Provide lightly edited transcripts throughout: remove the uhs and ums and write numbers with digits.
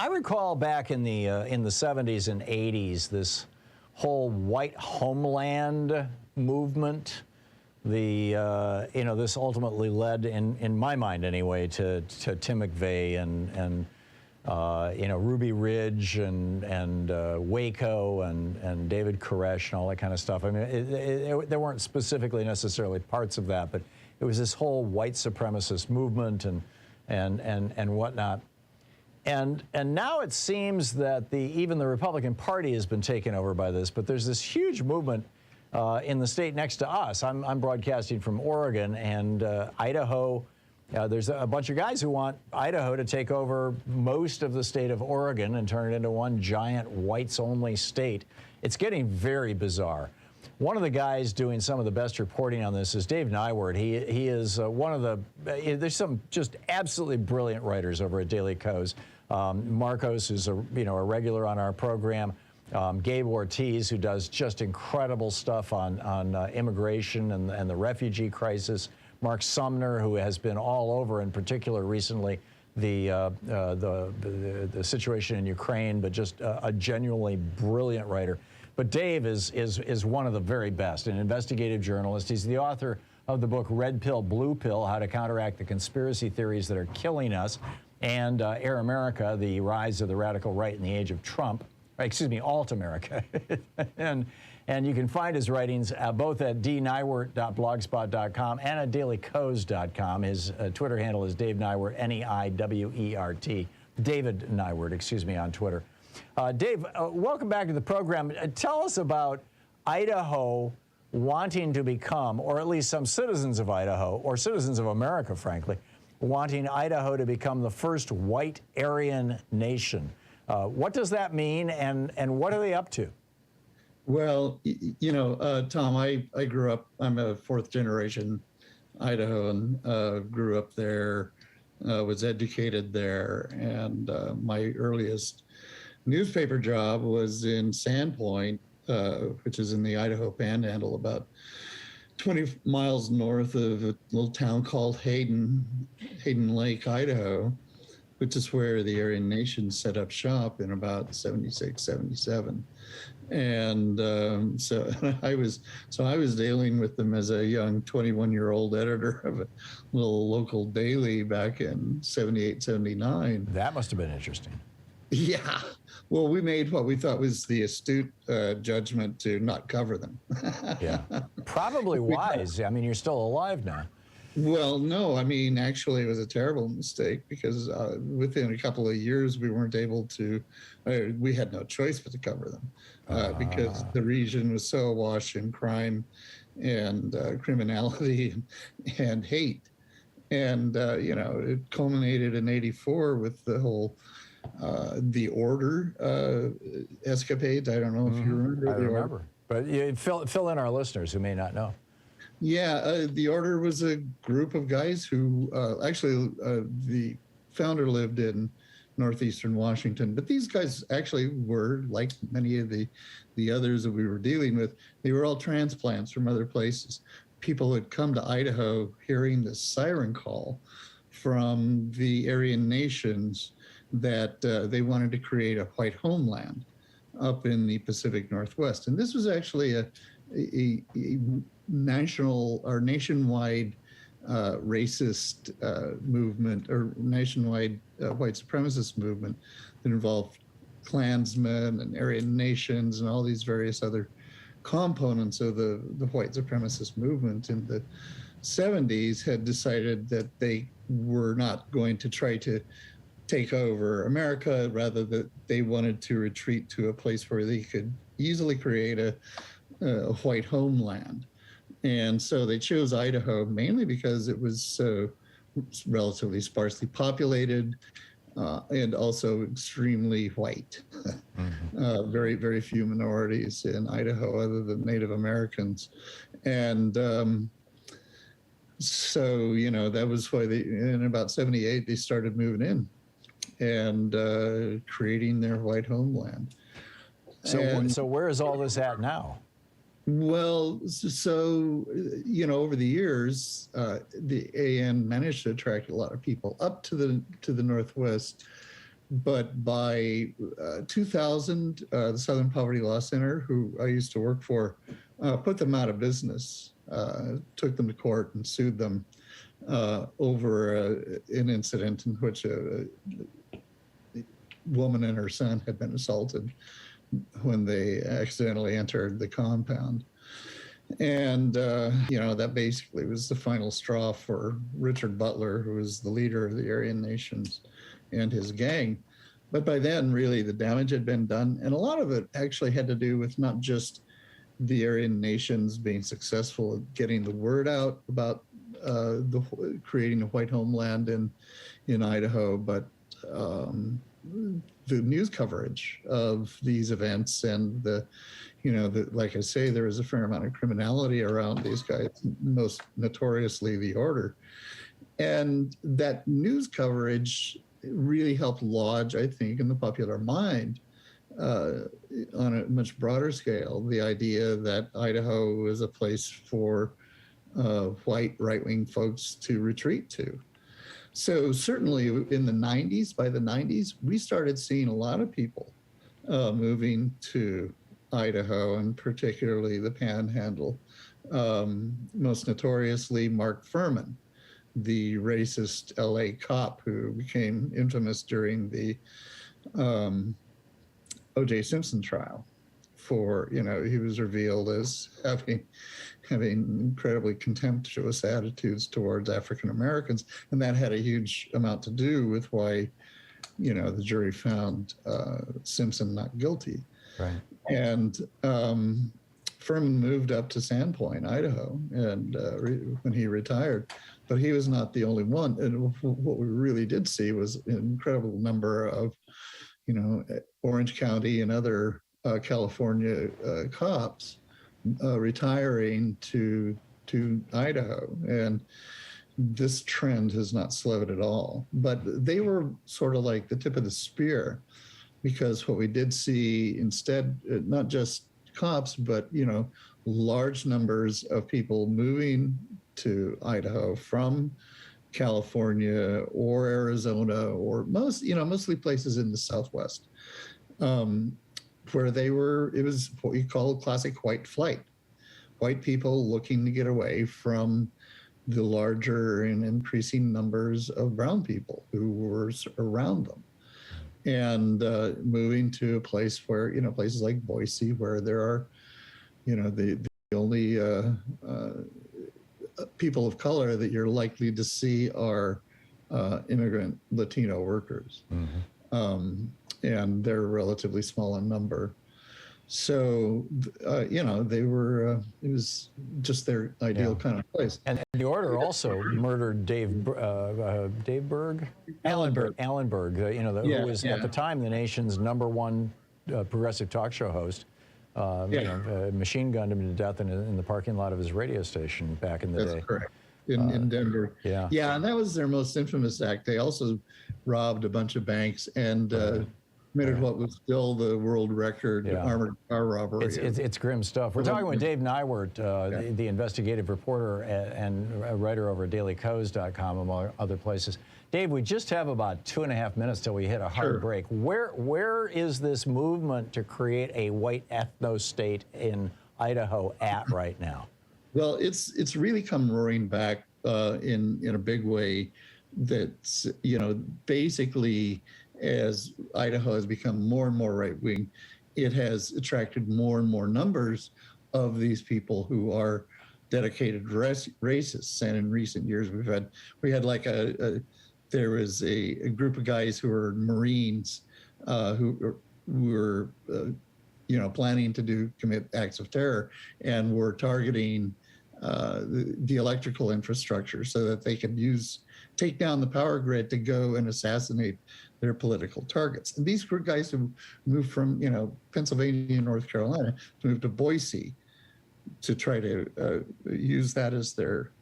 I recall back in the 70s and 80s, this whole white homeland movement. This ultimately led, in my mind anyway, to Tim McVeigh and Ruby Ridge and Waco and David Koresh and all that kind of stuff. I mean, there weren't specifically necessarily parts of that, but it was this whole white supremacist movement and whatnot. And now it seems that even the Republican Party has been taken over by this, but there's this huge movement in the state next to us. I'm broadcasting from Oregon, and Idaho. There's a bunch of guys who want Idaho to take over most of the state of Oregon and turn it into one giant whites-only state. It's getting very bizarre. One of the guys doing some of the best reporting on this is Dave Neiwert. He is one of the, there's some just absolutely brilliant writers over at Daily Kos. Marcos, who's a regular on our program. Gabe Ortiz, who does just incredible stuff on immigration and the refugee crisis. Mark Sumner, who has been all over, in particular recently, the situation in Ukraine, but just a genuinely brilliant writer. But Dave is one of the very best, an investigative journalist. He's the author of the book Red Pill, Blue Pill, How to Counteract the Conspiracy Theories That Are Killing Us, and Air America, The Rise of the Radical Right in the Age of Trump. Excuse me, Alt America. and you can find his writings both at dneiwert.blogspot.com and at dailykos.com. His Twitter handle is Dave Neiwert, Neiwert. David Neiwert, excuse me, on Twitter. Dave, welcome back to the program. Tell us about Idaho wanting to become, or at least some citizens of Idaho, or citizens of America, frankly, wanting Idaho to become the first white Aryan nation. What does that mean, and what are they up to? Well, Tom, I grew up, I'm a fourth generation Idahoan, grew up there, was educated there, and my earliest newspaper job was in Sandpoint, which is in the Idaho Panhandle, about 20 miles north of a little town called Hayden Lake, Idaho, which is where the Aryan Nation set up shop in about 76, 77. And so I was dealing with them as a young 21-year-old editor of a little local daily back in 78, 79. That must have been interesting. Yeah. Well, we made what we thought was the astute judgment to not cover them. Yeah. Probably wise. I mean, you're still alive now. Well, no, I mean, actually, it was a terrible mistake because within a couple of years, we weren't able to, we had no choice but to cover them because the region was so awash in crime and criminality and hate. And, it culminated in '84 with the whole, the Order escapades. I don't know if you remember. I remember. But you fill in our listeners who may not know. Yeah, the Order was a group of guys who the founder lived in northeastern Washington, but these guys actually were, like many of the others that we were dealing with, they were all transplants from other places. People had come to Idaho hearing the siren call from the Aryan nations that they wanted to create a white homeland up in the Pacific Northwest. And this was actually a national or nationwide racist movement or nationwide white supremacist movement that involved Klansmen and Aryan nations and all these various other components of the white supremacist movement in the 70s had decided that they were not going to try to take over America, rather that they wanted to retreat to a place where they could easily create a white homeland. And so they chose Idaho mainly because it was relatively sparsely populated and also extremely white. Very, very few minorities in Idaho other than Native Americans. And so, that was why in about 78, they started moving in and creating their white homeland. So where is all this at now? Well, so, over the years, the AN managed to attract a lot of people up to the northwest. But by 2000, the Southern Poverty Law Center, who I used to work for, put them out of business, took them to court and sued them over an incident in which a woman and her son had been assaulted when they accidentally entered the compound. And, that basically was the final straw for Richard Butler, who was the leader of the Aryan Nations and his gang. But by then, really, the damage had been done. And a lot of it actually had to do with not just the Aryan Nations being successful at getting the word out about creating a white homeland in Idaho, but the news coverage of these events and like I say, there was a fair amount of criminality around these guys, most notoriously the Order. And that news coverage really helped lodge, I think, in the popular mind on a much broader scale, the idea that Idaho is a place for white right-wing folks to retreat to. So certainly in the 90s, by the 90s, we started seeing a lot of people moving to Idaho, and particularly the Panhandle. Most notoriously, Mark Furman, the racist LA cop who became infamous during the O.J. Simpson trial. He was revealed as having incredibly contemptuous attitudes towards African Americans, and that had a huge amount to do with why, the jury found Simpson not guilty. Right. And Furman moved up to Sandpoint, Idaho, and when he retired, but he was not the only one. And what we really did see was an incredible number of, Orange County and other California cops retiring to Idaho, and this trend has not slowed at all. But they were sort of like the tip of the spear, because what we did see instead, not just cops, but large numbers of people moving to Idaho from California or Arizona, or mostly places in the Southwest, where it was what we call classic white flight. White people looking to get away from the larger and increasing numbers of brown people who were around them, and moving to a place where, places like Boise, where there are, the only people of color that you're likely to see are immigrant Latino workers. Mm-hmm. And they're relatively small in number. So, they were, it was just their ideal kind of place. And the Order also murdered Dave Berg? Alan Berg, who was at the time the nation's #1 progressive talk show host. Machine gunned him to death in the parking lot of his radio station back in the day. That's correct. In Denver. Yeah, and that was their most infamous act. They also robbed a bunch of banks and committed what was still the world record armored car robbery. It's grim stuff. We're talking with Dave Neiwert, the investigative reporter and a writer over at dailycoast.com, among other places. Dave, we just have about 2.5 minutes till we hit a hard break. Where is this movement to create a white ethno-state in Idaho at right now? Well, it's really come roaring back in a big way. That's, basically, as Idaho has become more and more right-wing, it has attracted more and more numbers of these people who are dedicated racists. And in recent years, we had like there was a group of guys who were Marines who were planning to commit acts of terror, and were targeting the electrical infrastructure so that they could take down the power grid to go and assassinate their political targets. And these were guys who moved from Pennsylvania and North Carolina to move to Boise to try to use that as their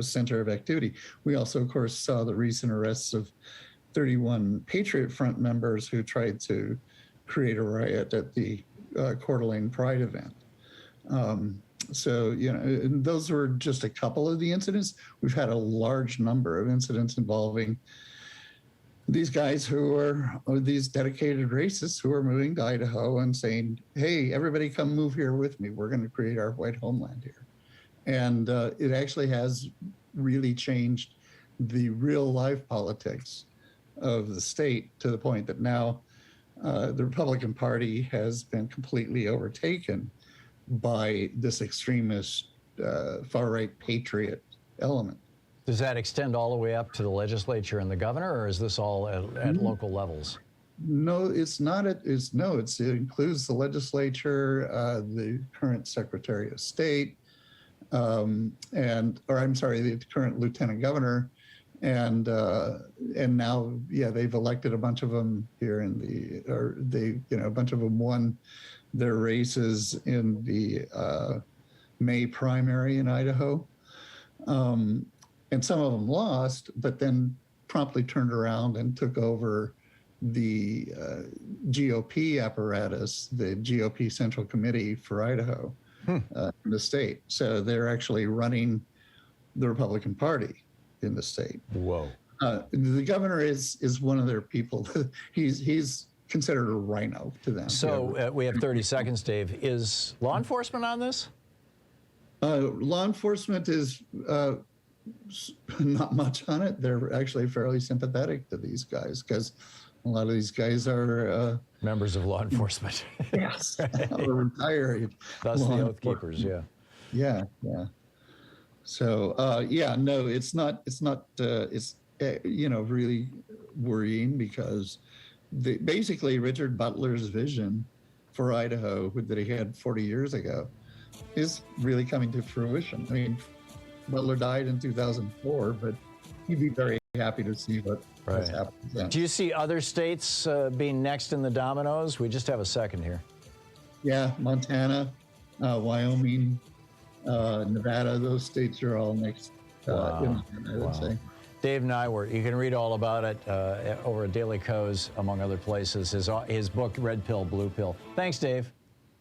center of activity. We also, of course, saw the recent arrests of 31 Patriot Front members who tried to create a riot at the Coeur d'Alene Pride event. So, and those were just a couple of the incidents. We've had a large number of incidents involving these guys who are these dedicated racists who are moving to Idaho and saying, hey, everybody come move here with me. We're going to create our white homeland here. And it actually has really changed the real life politics of the state to the point that now the Republican Party has been completely overtaken by this extremist far-right patriot element. Does that extend all the way up to the legislature and the governor, or is this all at local levels? No, it's not. It includes the legislature, the current Secretary of State, the current Lieutenant Governor, and now, yeah, they've elected a bunch of them here a bunch of them won their races in the May primary in Idaho. And some of them lost, but then promptly turned around and took over the GOP apparatus, the GOP Central Committee for Idaho in the state. So they're actually running the Republican Party in the state. Whoa. The governor is one of their people. He's considered a rhino to them. So we have 30 seconds, Dave. Is law enforcement on this? Law enforcement is not much on it. They're actually fairly sympathetic to these guys because a lot of these guys are members of law enforcement. Yes, or retired. Thus the Oath Keepers. Yeah. Yeah. So no, it's not. It's really worrying because basically Richard Butler's vision for Idaho that he had 40 years ago is really coming to fruition. I mean, Butler died in 2004, but he'd be very happy to see what's happening. Do you see other states being next in the dominoes? We just have a second here. Yeah, Montana, Wyoming, Nevada, those states are all next. I would say. Dave Neiwert, you can read all about it over at Daily Kos, among other places. His book, Red Pill, Blue Pill. Thanks, Dave.